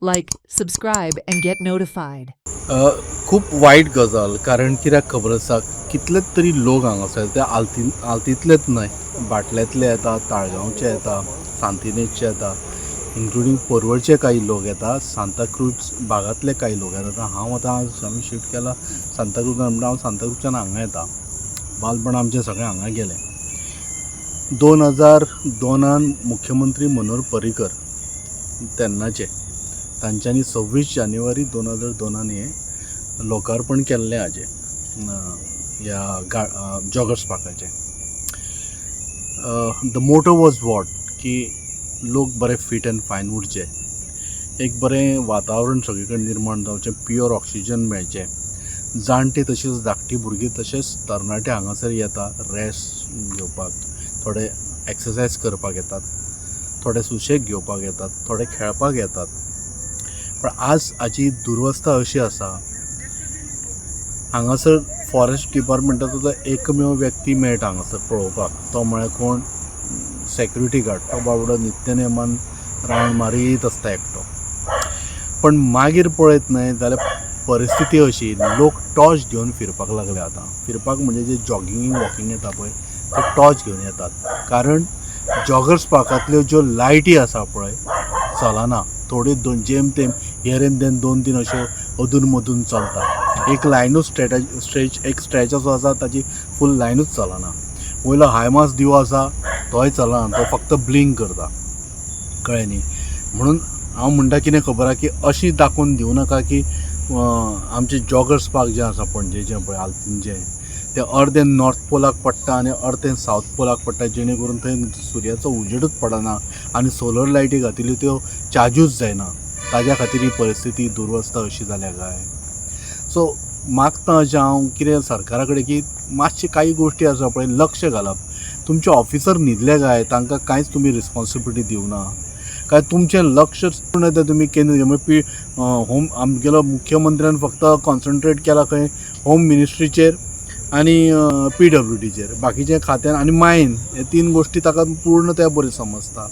Like, subscribe and get notified. खूप वायट गजाल. कारण कित्याक खबर आसा, कितलेच तरी लोक हांगासर ते आल्तींतलेच न्हय, बाटल्यातले येता, ताळगांवचे येता, सांतिनेजचे येता, इन्क्लुडींग पर्वरचे काही लोक येता, सांताक्रूज भागांतले काही लोक येता. हांव आतां आमी शिफ्ट केला सांताक्रूजान, म्हणटा हांव सांताक्रूजच्यान हांगा येता. बालपण आमचें सगळें हांगा गेलें. 2002 मुख्यमंत्री मनोहर पर्रीकर तेन्नाचे, तांच्यांनी 26 जानेवारी 2002 हें लोकार्पण केल्लें हाजें ह्या जॉगर्स पार्काचें. द मोटो वॉज वॉट की लोक बरे फीट एंड फायन उरचे, एक बरें वातावरण सगळे कडेन निर्माण जावचें, प्युअर ऑक्सिजन मेळचें. जाणटे तशेंच धाकटी भुरगीं तशेंच तरणाटे हांगासर येता रेस्ट घेवपाक, थोडे एक्सरसायज करपाक येतात, थोडे सुशेग घेवपाक येतात, थोडे खेळपाक येतात. पण आज हाची दुरवस्था अशी आसा, हांगासर फॉरेस्ट डिपार्टमेंटाचो जो एकमेव व्यक्ती मेळटा हांगासर पळोवपाक, तो म्हळ्यार कोण, सेक्युरिटी गार्ड. तो बाबडो नित्य नेमान रावंड मारीत आसता एकटो. पण मागीर पळयत न्हय जाल्यार परिस्थिती अशी, लोक टॉर्च घेवन फिरपाक लागले आतां. फिरपाक म्हणजे जे जॉगिंग वॉकिंग येता पळय ते टॉर्च घेवन येतात. कारण जॉगर्स पार्कांतल्यो ज्यो लायटी आसा पळय चलना, थोडी जेम तेम हेर एन देन 2-3 अश्यो अदून मदून चलता. एक लायनूच एक स्ट्रेच असो आसा, ताची फूल लायनूच चलना. वयलो हायमास दिवो आसा तोय चलना, तो फक्त ब्लिंक करता. कळ्ळें न्ही. म्हणून हांव म्हणटा कितें खबर आहा की अशी दाखोवन दिवं नाका की आमचे जॉगर्स पार्क जें आसा पणजेचें पळय आल्तीनचें, तें अर्दें नॉर्थ पोलाक पडटा आनी अर्दें सावथ पोलाक पडटा, जेणे करून थंय सुर्याचो उजेडूच पडना आनी सोलर लायटी घातिल्ल्यो त्यो चार्जूच जायना. ताज्या खातीर ही परिस्थिती दुरवस्था अशी जाल्या काय. सो मागता अशें हांव कितें सरकारा कडेन की मातशे काही गोश्टी आसा पळय लक्ष घालप. तुमचे ऑफिसर न्हिदले काय, तांकां कांयच तुमी रिस्पॉन्सिबिलिटी दिवना काय, तुमचें लक्ष येता तुमी केंद्र होम आमगेलो मुख्यमंत्र्यान फक्त कॉन्सन्ट्रेट केला खंय होम मिनिस्ट्रीचेर आनी PWDचेर, बाकीचे खात्यान आनी मायन, हे 3 गोश्टी ताका पूर्ण त्या बऱ्यो समजता.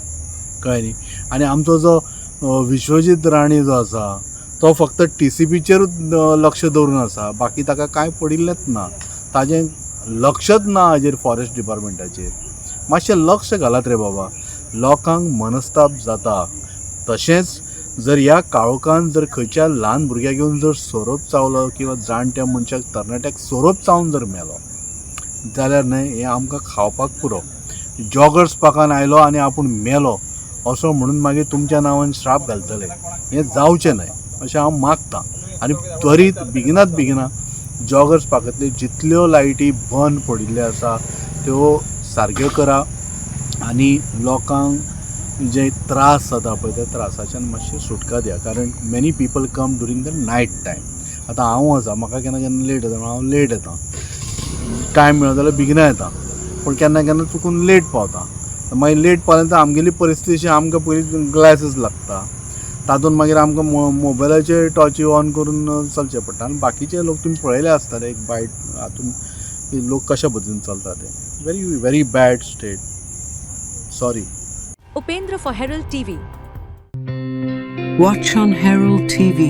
कळ्ळें न्ही. आनी आमचो जो विश्वजीत राणे जो आसा तो फक्त TCPचेरूच लक्ष दवरून आसा, बाकी ताका कांय पडिल्लेंच ना. ताजें लक्षच ना हाजेर फॉरेस्ट डिपार्टमेंटाचेर. मातशें लक्ष घालात रे बाबा. लोकांक मनस्ताप जाता. तशेंच जर ह्या काळोखान जर खंयच्या ल्हान भुरग्याक घेवन जर सोरोप चावलो किंवा जाणट्या मनशाक तरणाट्याक सोरोप चावन जर मेलो जाल्यार न्हय हें आमकां खावपाक पुरो. जॉगर्स पार्कान आयलो आनी आपूण मेलो असो म्हणून मागीर तुमच्या नांवान श्राप घालतले, हें जावचें न्हय अशें हांव मागतां. आनी त्वरीत बेगिना जॉगर्स पार्कांतल्यो जितल्यो लायटी बंद पडिल्ल्यो आसा त्यो सारक्यो करा आनी लोकांक जे त्रास जाता पळय त्या त्रासाच्यान मातशी सुटका दिया. कारण many people come during the night time. आतां हांव आसा, म्हाका केन्ना केन्ना लेट जाता, हांव लेट येता. टायम मेळ्ळो जाल्यार बेगिना येता, पूण केन्ना केन्ना चुकून लेट पावता. मागीर लेट पावले तर आमगेली परिस्थिती अशी, आमकां पयलीं ग्लासीस लागता, तातूंत मागीर आमकां मोबायलाचे टॉर्ची ऑन करून चलचें पडटा. आनी बाकीचे लोक तुमी पळयले आसतले एक बायट हातूंत लोक कशा पद्दतीन चलता ते. Very very bad state. Sorry. Upendra for Herald TV. Watch on Herald TV.